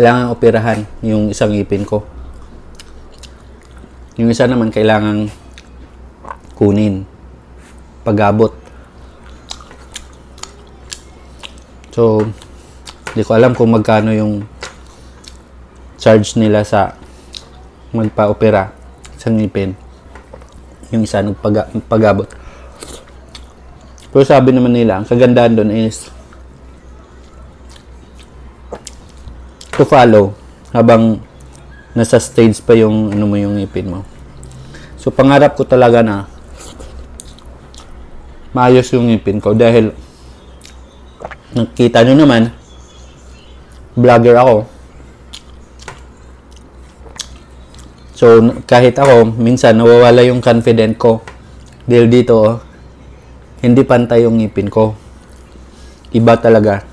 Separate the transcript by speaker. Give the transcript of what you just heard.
Speaker 1: kailangan operahan yung isang ngipin ko. Yung isa naman kailangan kunin pag-abot. So, hindi ko alam kung magkano yung charge nila sa magpa-opera sa ngipin. Yung isa nagpag-abot. Pero sabi naman nila, ang kagandahan doon is to follow habang nasa stage pa yung yung ngipin mo. So, pangarap ko talaga na maayos yung ngipin ko dahil nakita nyo naman, vlogger ako. So, kahit ako, minsan nawawala yung confident ko. Dahil dito, hindi pantay yung ngipin ko. Iba talaga.